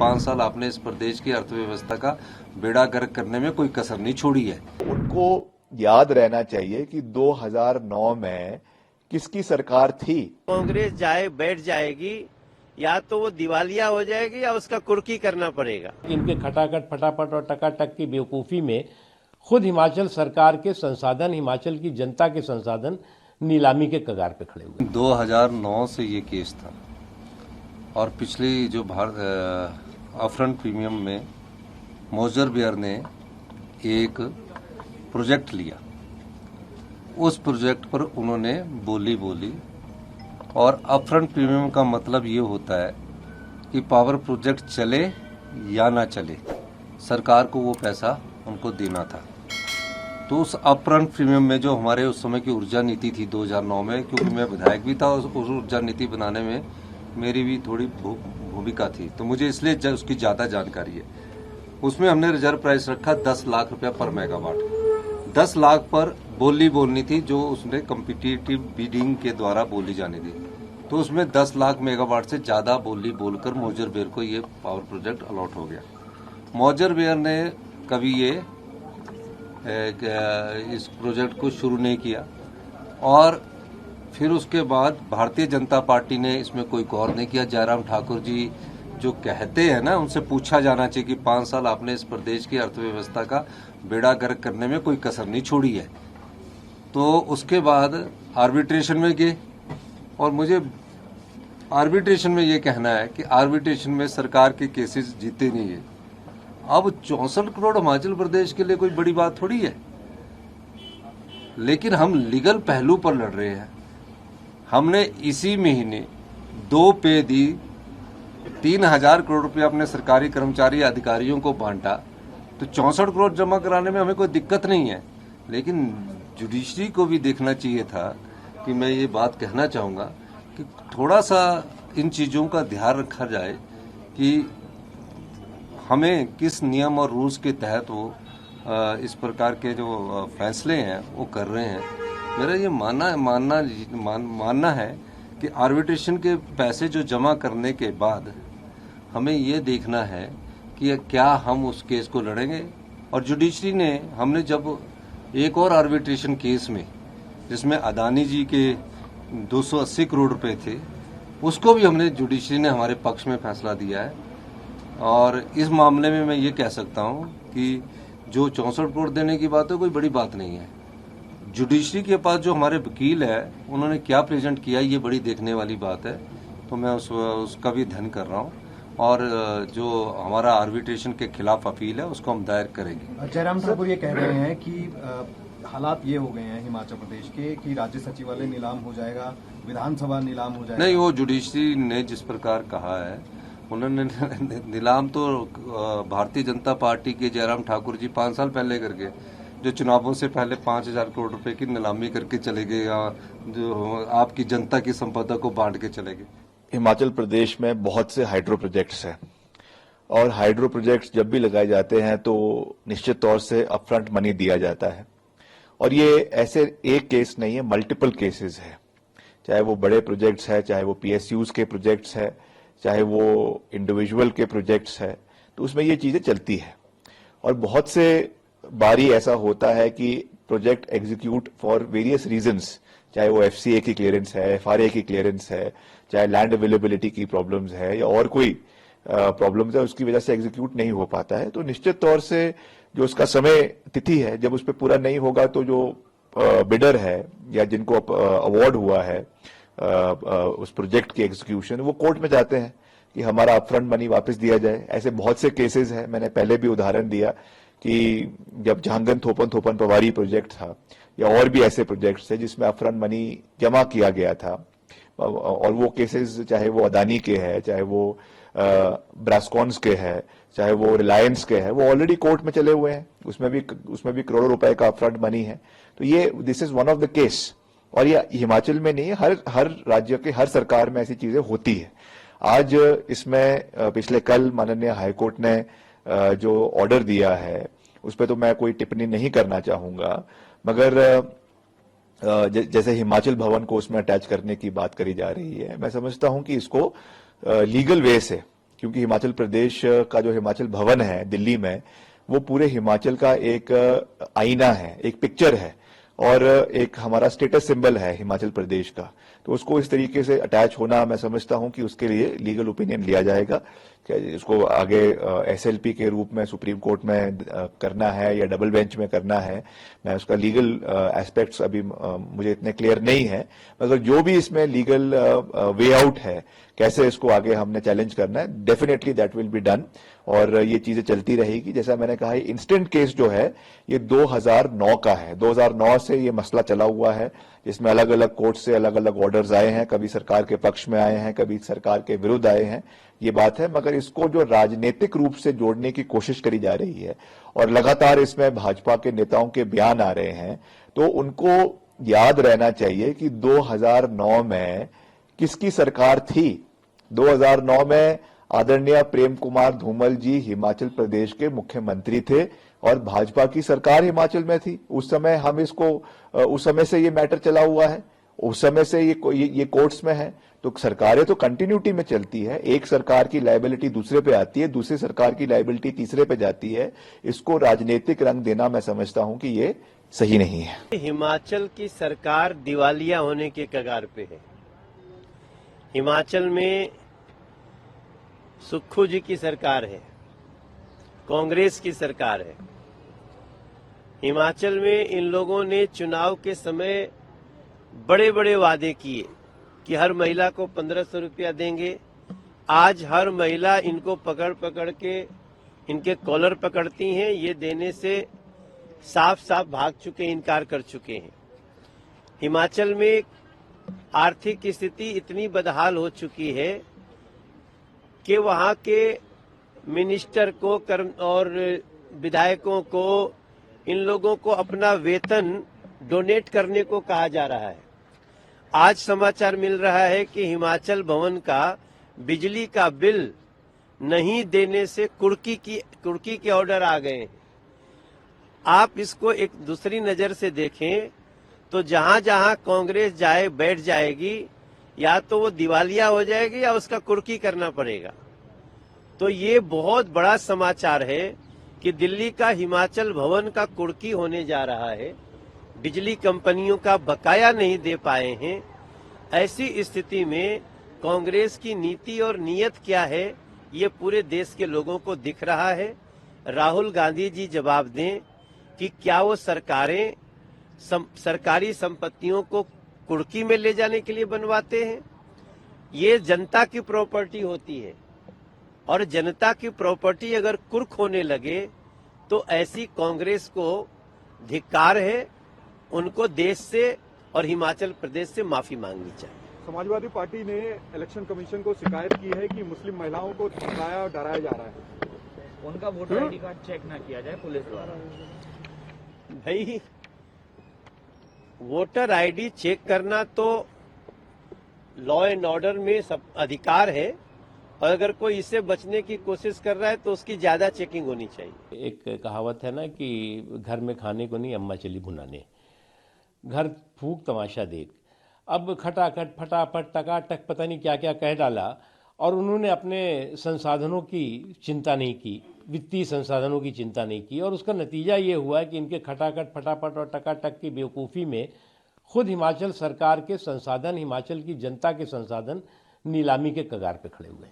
5 साल आपने इस प्रदेश की अर्थव्यवस्था का बेड़ा गर्क करने में कोई कसर नहीं छोड़ी है। उनको याद रहना चाहिए कि 2009 में किसकी सरकार थी। कांग्रेस जाए बैठ जाएगी, या तो वो दिवालिया हो जाएगी या उसका कुर्की करना पड़ेगा। इनके खटाखट फटाफट और टकाटक की बेवकूफ़ी में खुद हिमाचल सरकार के संसाधन, हिमाचल की जनता के संसाधन नीलामी के कगार पे खड़े हुए। 2009 से ये केस था और पिछली जो अपफ्रंट प्रीमियम में मोजर बियर ने एक प्रोजेक्ट लिया, उस प्रोजेक्ट पर उन्होंने बोली और अपफ्रंट प्रीमियम का मतलब ये होता है कि पावर प्रोजेक्ट चले या ना चले, सरकार को वो पैसा उनको देना था। तो उस अपफ्रंट प्रीमियम में जो हमारे उस समय की ऊर्जा नीति थी 2009 में, क्योंकि मैं विधायक भी था, उस ऊर्जा नीति बनाने में मेरी भी थोड़ी भूमिका थी, तो मुझे इसलिए उसकी ज़्यादा जानकारी है। उसमें हमने रिजर्व प्राइस रखा 10 लाख रुपया पर मेगावाट। 10 लाख पर बोलनी थी, जो उसने कम्पिटिटिव बिडिंग के द्वारा बोली जानी थी। तो उसमें 10 लाख मेगावाट से ज़्यादा बोलकर मोजर बेयर को ये पावर प्रोजेक्ट अलॉट हो गया। मोजर बेयर ने कभी ये इस प्रोजेक्ट को शुरू नहीं किया और फिर उसके बाद भारतीय जनता पार्टी ने इसमें कोई गौर नहीं किया। जयराम ठाकुर जी जो कहते हैं ना, उनसे पूछा जाना चाहिए कि 5 साल आपने इस प्रदेश की अर्थव्यवस्था का बेड़ा गर्क करने में कोई कसर नहीं छोड़ी है। तो उसके बाद आर्बिट्रेशन में गए और मुझे आर्बिट्रेशन में ये कहना है कि आर्बिट्रेशन में सरकार के केसेस जीते नहीं है। अब 64 करोड़ हिमाचल प्रदेश के लिए कोई बड़ी बात थोड़ी है, लेकिन हम लीगल पहलू पर लड़ रहे हैं। हमने इसी महीने 2 पे दी, 3000 करोड़ रुपया अपने सरकारी कर्मचारी अधिकारियों को बांटा, तो 64 करोड़ जमा कराने में हमें कोई दिक्कत नहीं है। लेकिन जुडिशरी को भी देखना चाहिए था कि मैं ये बात कहना चाहूँगा कि थोड़ा सा इन चीज़ों का ध्यान रखा जाए कि हमें किस नियम और रूल्स के तहत वो इस प्रकार के जो फैसले हैं वो कर रहे हैं। मेरा ये मानना है कि आर्बिट्रेशन के पैसे जो जमा करने के बाद हमें ये देखना है कि क्या हम उस केस को लड़ेंगे। और जुडिशरी ने, हमने जब एक और आर्बिट्रेशन केस में जिसमें अदानी जी के 280 करोड़ रुपए थे, उसको भी हमने, जुडिशरी ने हमारे पक्ष में फैसला दिया है। और इस मामले में मैं ये कह सकता हूँ कि जो 64 करोड़ देने की बात है कोई बड़ी बात नहीं है। जुडिशरी के पास जो हमारे वकील है उन्होंने क्या प्रेजेंट किया, ये बड़ी देखने वाली बात है। तो मैं उसका भी अध्ययन कर रहा हूँ और जो हमारा आर्बिट्रेशन के खिलाफ अपील है उसको हम दायर करेंगे। जयराम ठाकुर ये कह रहे हैं कि हालात ये हो गए हैं हिमाचल प्रदेश के कि राज्य सचिवालय नीलाम हो जाएगा, विधानसभा नीलाम हो जाएगा। नहीं, वो जुडिशरी ने जिस प्रकार कहा है, उन्होंने नीलाम तो भारतीय जनता पार्टी के जयराम ठाकुर जी 5 साल पहले करके, जो चुनावों से पहले 5000 करोड़ रुपए की नीलामी करके चले गए, जो आपकी जनता की संपदा को बांट के चले गए। हिमाचल प्रदेश में बहुत से हाइड्रो प्रोजेक्ट्स हैं और हाइड्रो प्रोजेक्ट्स जब भी लगाए जाते हैं तो निश्चित तौर से अपफ्रंट मनी दिया जाता है। और ये ऐसे एक केस नहीं है, मल्टीपल केसेस है। चाहे वो बड़े प्रोजेक्ट्स है, चाहे वो पीएसयूज के प्रोजेक्ट्स है, चाहे वो इंडिविजुअल के प्रोजेक्ट्स है, तो उसमें ये चीजें चलती है। और बहुत से बारी ऐसा होता है कि project execute for various reasons, चाहे वो एफसीए की क्लियरेंस है, एफआरए की क्लियरेंस है, चाहे लैंड अवेलेबिलिटी की प्रॉब्लम्स है या और कोई प्रॉब्लम्स है, उसकी वजह से एग्जीक्यूट नहीं हो पाता है। तो निश्चित तौर से जो उसका समय तिथि है, जब उस पर पूरा नहीं होगा तो जो बिडर है या जिनको अवार्ड हुआ है उस प्रोजेक्ट की एग्जीक्यूशन, वो कोर्ट में जाते हैं कि हमारा अपफ्रंट मनी वापस दिया जाए। ऐसे बहुत से केसेस हैं। मैंने पहले भी उदाहरण दिया कि जब जहांगन थोपन पवारी प्रोजेक्ट था या और भी ऐसे प्रोजेक्ट्स थे जिसमें अपफ्रंट मनी जमा किया गया था, और वो केसेस चाहे वो अदानी के हैं, चाहे वो ब्रास्कॉन्स के हैं, चाहे वो रिलायंस के हैं, वो ऑलरेडी कोर्ट में चले हुए हैं। उसमें भी करोड़ों रुपए का अपफ्रंट मनी है। तो ये this is one of the case. और ये हिमाचल में नहीं है, हर राज्य के हर सरकार में ऐसी चीजें होती है। आज इसमें पिछले कल माननीय हाईकोर्ट ने जो ऑर्डर दिया है उस पर तो मैं कोई टिप्पणी नहीं करना चाहूंगा, मगर जैसे हिमाचल भवन को उसमें अटैच करने की बात करी जा रही है, मैं समझता हूं कि इसको लीगल वे से क्योंकि हिमाचल प्रदेश का जो हिमाचल भवन है दिल्ली में, वो पूरे हिमाचल का एक आईना है, एक पिक्चर है और एक हमारा स्टेटस सिंबल है हिमाचल प्रदेश का। तो उसको इस तरीके से अटैच होना, मैं समझता हूं कि उसके लिए लीगल ओपिनियन लिया जाएगा कि इसको आगे एसएलपी के रूप में सुप्रीम कोर्ट में करना है या डबल बेंच में करना है। मैं उसका लीगल एस्पेक्ट्स अभी मुझे इतने क्लियर नहीं है, मगर जो भी इसमें लीगल वे आउट है, कैसे इसको आगे हमने चैलेंज करना है, definitely that will be done और ये चीजें चलती रहेगी। जैसा मैंने कहा, इंस्टेंट केस जो है ये 2009 का है। 2009 से ये मसला चला हुआ है, जिसमें अलग अलग कोर्ट से अलग अलग ऑर्डर्स आए हैं, कभी सरकार के पक्ष में आए हैं, कभी सरकार के विरुद्ध आए हैं, ये बात है। मगर इसको जो राजनीतिक रूप से जोड़ने की कोशिश करी जा रही है और लगातार इसमें भाजपा के नेताओं के बयान आ रहे हैं, तो उनको याद रहना चाहिए कि 2009 में किसकी सरकार थी। 2009 में आदरणीय प्रेम कुमार धूमल जी हिमाचल प्रदेश के मुख्यमंत्री थे और भाजपा की सरकार हिमाचल में थी। उस समय हम इसको उस समय से ये मैटर चला हुआ है, उस समय से ये कोर्ट्स में है। तो सरकारें तो कंटिन्यूटी में चलती है, एक सरकार की लायबिलिटी दूसरे पे आती है, दूसरी सरकार की लायबिलिटी तीसरे पे जाती है। इसको राजनीतिक रंग देना मैं समझता हूं कि ये सही नहीं है। हिमाचल की सरकार दिवालिया होने के कगार पे है। हिमाचल में सुक्खू जी की सरकार है, कांग्रेस की सरकार है। हिमाचल में इन लोगों ने चुनाव के समय बड़े बड़े वादे किए कि हर महिला को 1500 रुपया देंगे। आज हर महिला इनको पकड़ पकड़ के इनके कॉलर पकड़ती हैं, ये देने से साफ साफ भाग चुके, इनकार कर चुके हैं। हिमाचल में आर्थिक स्थिति इतनी बदहाल हो चुकी है कि वहां के मिनिस्टर को और विधायकों को, इन लोगों को अपना वेतन डोनेट करने को कहा जा रहा है। आज समाचार मिल रहा है कि हिमाचल भवन का बिजली का बिल नहीं देने से कुर्की के ऑर्डर आ गए। आप इसको एक दूसरी नजर से देखें तो जहां जहां कांग्रेस जाए बैठ जाएगी, या तो वो दिवालिया हो जाएगी या उसका कुर्की करना पड़ेगा। तो ये बहुत बड़ा समाचार है कि दिल्ली का हिमाचल भवन का कुर्की होने जा रहा है। बिजली कंपनियों का बकाया नहीं दे पाए हैं। ऐसी स्थिति में कांग्रेस की नीति और नियत क्या है, ये पूरे देश के लोगों को दिख रहा है। राहुल गांधी जी जवाब दें कि क्या वो सरकारें सरकारी संपत्तियों को कुर्की में ले जाने के लिए बनवाते हैं। ये जनता की प्रॉपर्टी होती है और जनता की प्रॉपर्टी अगर कुर्क होने लगे तो ऐसी कांग्रेस को धिक्कार है। उनको देश से और हिमाचल प्रदेश से माफी मांगनी चाहिए। समाजवादी पार्टी ने इलेक्शन कमीशन को शिकायत की है कि मुस्लिम महिलाओं को धमकाया और डराया जा रहा है, उनका वोटर आईडी कार्ड चेक ना किया जाए पुलिस द्वारा। भाई, वोटर आईडी चेक करना तो लॉ एंड ऑर्डर में सब अधिकार है, और अगर कोई इससे बचने की कोशिश कर रहा है तो उसकी ज्यादा चेकिंग होनी चाहिए। एक कहावत है ना कि घर में खाने को नहीं अम्मा चली भुनाने, घर फूक तमाशा देख। अब खटाखट फटाफट टकाटक पता नहीं क्या क्या कह डाला और उन्होंने अपने संसाधनों की चिंता नहीं की, वित्तीय संसाधनों की चिंता नहीं की, और उसका नतीजा ये हुआ कि इनके खटाखट फटाफट और टकाटक की बेवकूफ़ी में खुद हिमाचल सरकार के संसाधन, हिमाचल की जनता के संसाधन नीलामी के कगार पे खड़े हुए हैं।